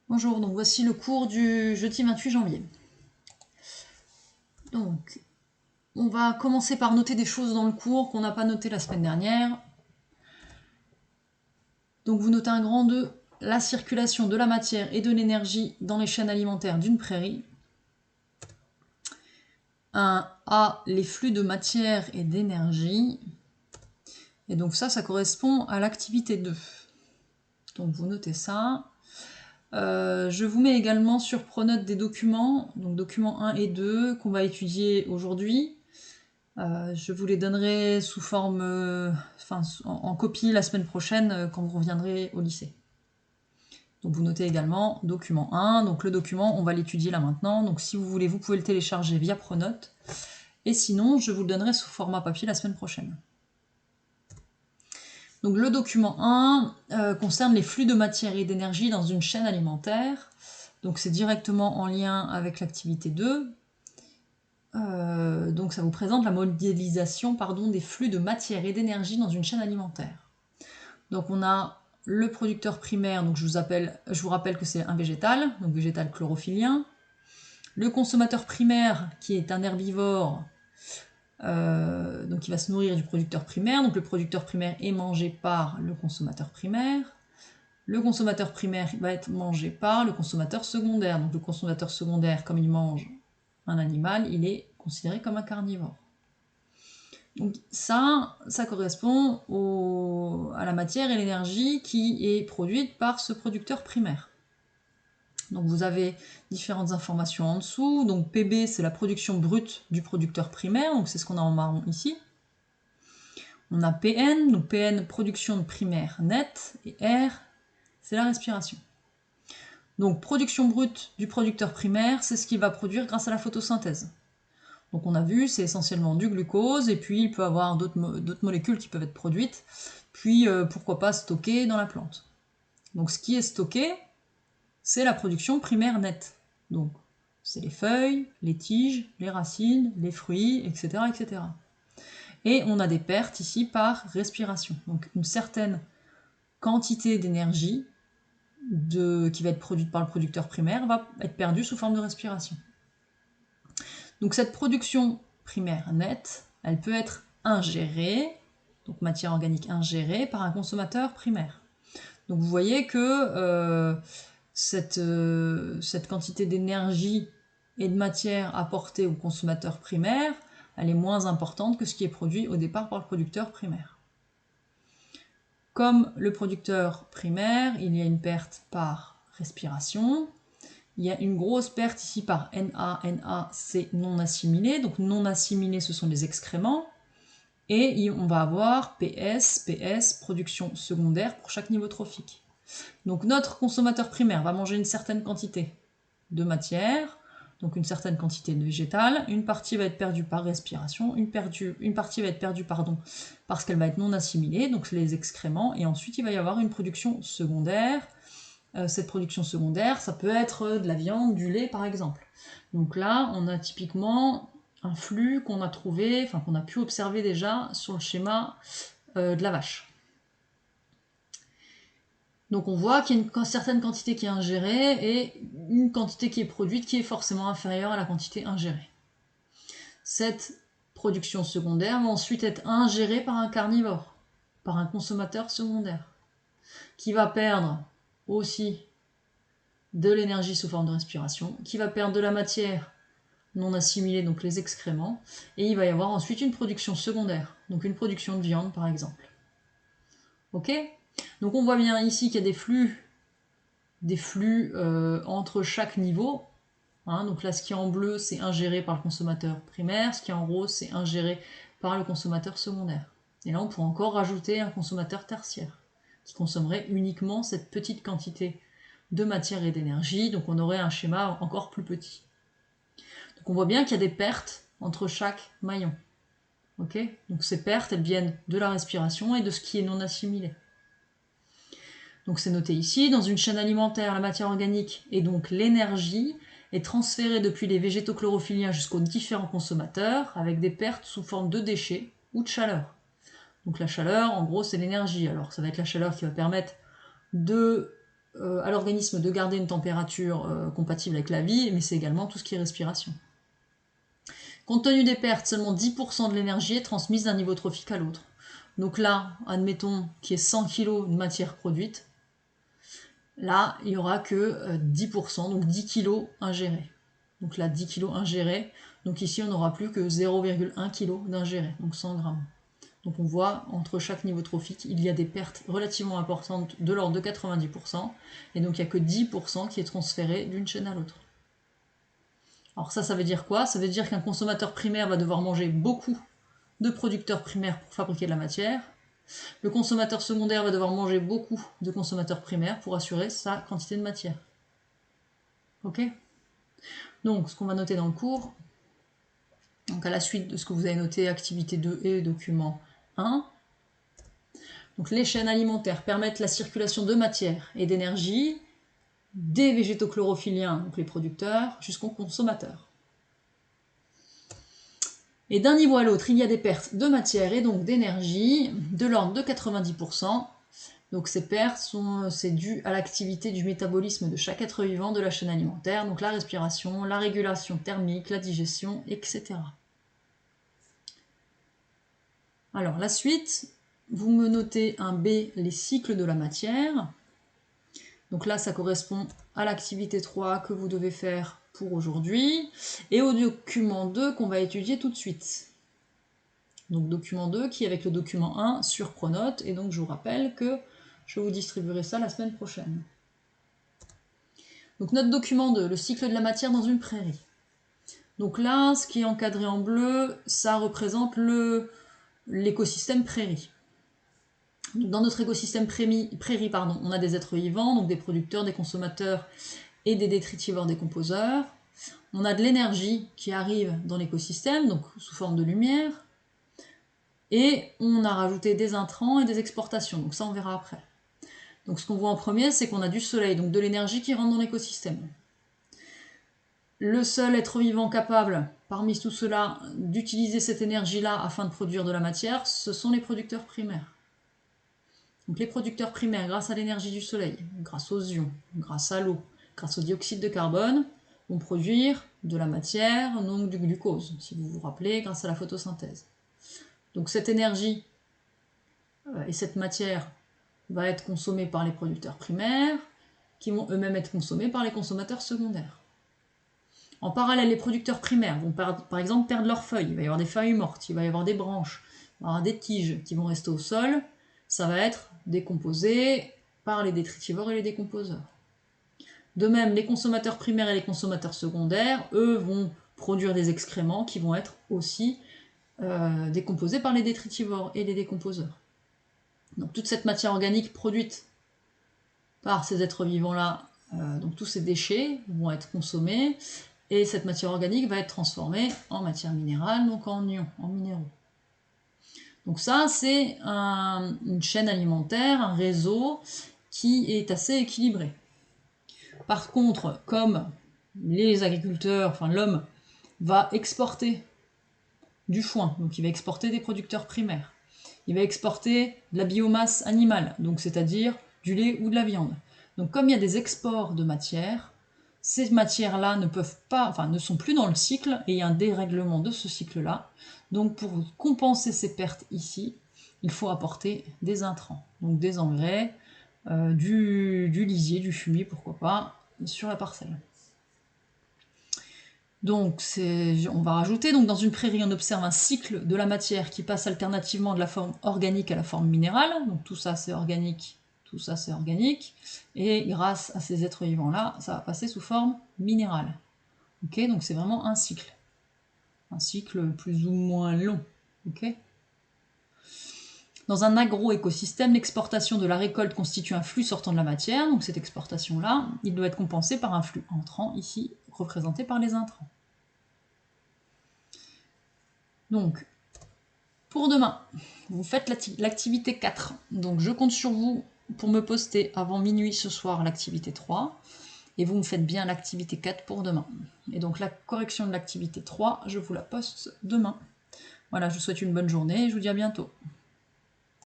Bonjour, donc voici le cours du jeudi 28 janvier. Donc, on va commencer par noter des choses dans le cours qu'on n'a pas notées la semaine dernière. Donc vous notez un grand 2, la circulation de la matière et de l'énergie dans les chaînes alimentaires d'une prairie. Un A, les flux de matière et d'énergie. Et donc ça correspond à l'activité 2. Donc vous notez ça. Je vous mets également sur Pronote des documents, donc documents 1 et 2 qu'on va étudier aujourd'hui. Je vous les donnerai sous forme, en copie la semaine prochaine quand vous reviendrez au lycée. Donc vous notez également document 1, donc le document on va l'étudier là maintenant, donc si vous voulez vous pouvez le télécharger via Pronote, et sinon je vous le donnerai sous format papier la semaine prochaine. Donc le document 1 concerne les flux de matière et d'énergie dans une chaîne alimentaire, donc c'est directement en lien avec l'activité 2. Donc ça vous présente la modélisation des flux de matière et d'énergie dans une chaîne alimentaire. Donc on a le producteur primaire, donc je vous rappelle que c'est un végétal, donc végétal chlorophyllien. Le consommateur primaire, qui est un herbivore, donc qui va se nourrir du producteur primaire. Donc le producteur primaire est mangé par le consommateur primaire. Le consommateur primaire va être mangé par le consommateur secondaire. Donc le consommateur secondaire, comme il mange un animal, il est considéré comme un carnivore. Donc ça correspond à la matière et l'énergie qui est produite par ce producteur primaire. Donc vous avez différentes informations en dessous. Donc PB, c'est la production brute du producteur primaire, donc c'est ce qu'on a en marron ici. On a PN, donc PN, production primaire nette, et R, c'est la respiration. Donc production brute du producteur primaire, c'est ce qu'il va produire grâce à la photosynthèse. Donc on a vu, c'est essentiellement du glucose, et puis il peut y avoir d'autres molécules qui peuvent être produites, puis pourquoi pas stockées dans la plante. Donc ce qui est stocké, c'est la production primaire nette. Donc c'est les feuilles, les tiges, les racines, les fruits, etc., etc. Et on a des pertes ici par respiration. Donc une certaine quantité d'énergie qui va être produite par le producteur primaire va être perdue sous forme de respiration. Donc cette production primaire nette, elle peut être ingérée, donc matière organique ingérée par un consommateur primaire. Donc vous voyez que cette quantité d'énergie et de matière apportée au consommateur primaire, elle est moins importante que ce qui est produit au départ par le producteur primaire. Comme le producteur primaire, il y a une perte par respiration. Il y a une grosse perte ici par Na, c'est non assimilé. Donc non assimilé, ce sont les excréments. Et on va avoir PS, production secondaire pour chaque niveau trophique. Donc notre consommateur primaire va manger une certaine quantité de matière, donc une certaine quantité de végétal. Une partie va être perdue par respiration, une partie va être perdue parce qu'elle va être non assimilée, donc les excréments. Et ensuite, il va y avoir une production secondaire. Cette production secondaire, ça peut être de la viande, du lait par exemple. Donc là, on a typiquement un flux qu'on a trouvé, qu'on a pu observer déjà sur le schéma de la vache. Donc on voit qu'il y a une certaine quantité qui est ingérée et une quantité qui est produite qui est forcément inférieure à la quantité ingérée. Cette production secondaire va ensuite être ingérée par un carnivore, par un consommateur secondaire, qui va perdre aussi de l'énergie sous forme de respiration, qui va perdre de la matière non assimilée, donc les excréments, et il va y avoir ensuite une production secondaire, donc une production de viande par exemple. Ok ? Donc on voit bien ici qu'il y a des flux entre chaque niveau. Donc là, ce qui est en bleu, c'est ingéré par le consommateur primaire, ce qui est en rose, c'est ingéré par le consommateur secondaire. Et là, on pourrait encore rajouter un consommateur tertiaire, qui consommerait uniquement cette petite quantité de matière et d'énergie, donc on aurait un schéma encore plus petit. Donc on voit bien qu'il y a des pertes entre chaque maillon. Okay ? Donc ces pertes, elles viennent de la respiration et de ce qui est non assimilé. Donc c'est noté ici, dans une chaîne alimentaire, la matière organique et donc l'énergie est transférée depuis les végétaux chlorophylliens jusqu'aux différents consommateurs avec des pertes sous forme de déchets ou de chaleur. Donc la chaleur, en gros, c'est l'énergie. Alors ça va être la chaleur qui va permettre de à l'organisme de garder une température compatible avec la vie, mais c'est également tout ce qui est respiration. Compte tenu des pertes, seulement 10% de l'énergie est transmise d'un niveau trophique à l'autre. Donc là, admettons qu'il y ait 100 kg de matière produite, là, il n'y aura que 10%, donc 10 kg ingérés. Donc là, 10 kg ingérés. Donc ici, on n'aura plus que 0,1 kg d'ingérés, donc 100 grammes. Donc on voit, entre chaque niveau trophique, il y a des pertes relativement importantes de l'ordre de 90%, et donc il n'y a que 10% qui est transféré d'une chaîne à l'autre. Alors ça veut dire quoi? Ça veut dire qu'un consommateur primaire va devoir manger beaucoup de producteurs primaires pour fabriquer de la matière. Le consommateur secondaire va devoir manger beaucoup de consommateurs primaires pour assurer sa quantité de matière. Ok? Donc, ce qu'on va noter dans le cours, donc à la suite de ce que vous avez noté, activité 2 et document 1, donc les chaînes alimentaires permettent la circulation de matière et d'énergie des végétaux chlorophylliens, donc les producteurs, jusqu'aux consommateurs. Et d'un niveau à l'autre, il y a des pertes de matière et donc d'énergie de l'ordre de 90%. Donc ces pertes, c'est dû à l'activité du métabolisme de chaque être vivant de la chaîne alimentaire, donc la respiration, la régulation thermique, la digestion, etc. Alors la suite, vous me notez un B, les cycles de la matière. Donc là, ça correspond à l'activité 3 que vous devez faire pour aujourd'hui, et au document 2 qu'on va étudier tout de suite. Donc document 2 qui est avec le document 1 sur Pronote, et donc je vous rappelle que je vous distribuerai ça la semaine prochaine. Donc notre document 2, le cycle de la matière dans une prairie. Donc là, ce qui est encadré en bleu, ça représente l'écosystème prairie. Dans notre écosystème prairie, on a des êtres vivants, donc des producteurs, des consommateurs et des détritivores décomposeurs. On a de l'énergie qui arrive dans l'écosystème, donc sous forme de lumière. Et on a rajouté des intrants et des exportations, donc ça on verra après. Donc ce qu'on voit en premier, c'est qu'on a du soleil, donc de l'énergie qui rentre dans l'écosystème. Le seul être vivant capable, parmi tout cela, d'utiliser cette énergie-là afin de produire de la matière, ce sont les producteurs primaires. Donc les producteurs primaires, grâce à l'énergie du soleil, grâce aux ions, grâce à l'eau, grâce au dioxyde de carbone, vont produire de la matière, donc du glucose, si vous vous rappelez, grâce à la photosynthèse. Donc cette énergie et cette matière va être consommée par les producteurs primaires, qui vont eux-mêmes être consommés par les consommateurs secondaires. En parallèle, les producteurs primaires vont par exemple perdre leurs feuilles, il va y avoir des feuilles mortes, il va y avoir des branches, il va y avoir des tiges qui vont rester au sol, ça va être décomposé par les détritivores et les décomposeurs. De même, les consommateurs primaires et les consommateurs secondaires, eux, vont produire des excréments qui vont être aussi décomposés par les détritivores et les décomposeurs. Donc toute cette matière organique produite par ces êtres vivants-là, donc tous ces déchets vont être consommés, et cette matière organique va être transformée en matière minérale, donc en ions, en minéraux. Donc ça, c'est une chaîne alimentaire, un réseau qui est assez équilibré. Par contre, comme les agriculteurs, enfin l'homme, va exporter du foin, donc il va exporter des producteurs primaires. Il va exporter de la biomasse animale, donc c'est-à-dire du lait ou de la viande. Donc comme il y a des exports de matières, ces matières-là ne sont plus dans le cycle, et il y a un dérèglement de ce cycle-là. Donc pour compenser ces pertes ici, il faut apporter des intrants, donc des engrais, du lisier, du fumier, pourquoi pas, sur la parcelle. Donc on va rajouter, donc dans une prairie on observe un cycle de la matière qui passe alternativement de la forme organique à la forme minérale, donc tout ça c'est organique, tout ça c'est organique, et grâce à ces êtres vivants là, ça va passer sous forme minérale. Ok, donc c'est vraiment un cycle plus ou moins long. Ok. Dans un agroécosystème, l'exportation de la récolte constitue un flux sortant de la matière, donc cette exportation-là, il doit être compensé par un flux entrant, ici représenté par les intrants. Donc, pour demain, vous faites l'activité 4. Donc je compte sur vous pour me poster avant minuit ce soir l'activité 3. Et vous me faites bien l'activité 4 pour demain. Et donc la correction de l'activité 3, je vous la poste demain. Voilà, je vous souhaite une bonne journée et je vous dis à bientôt.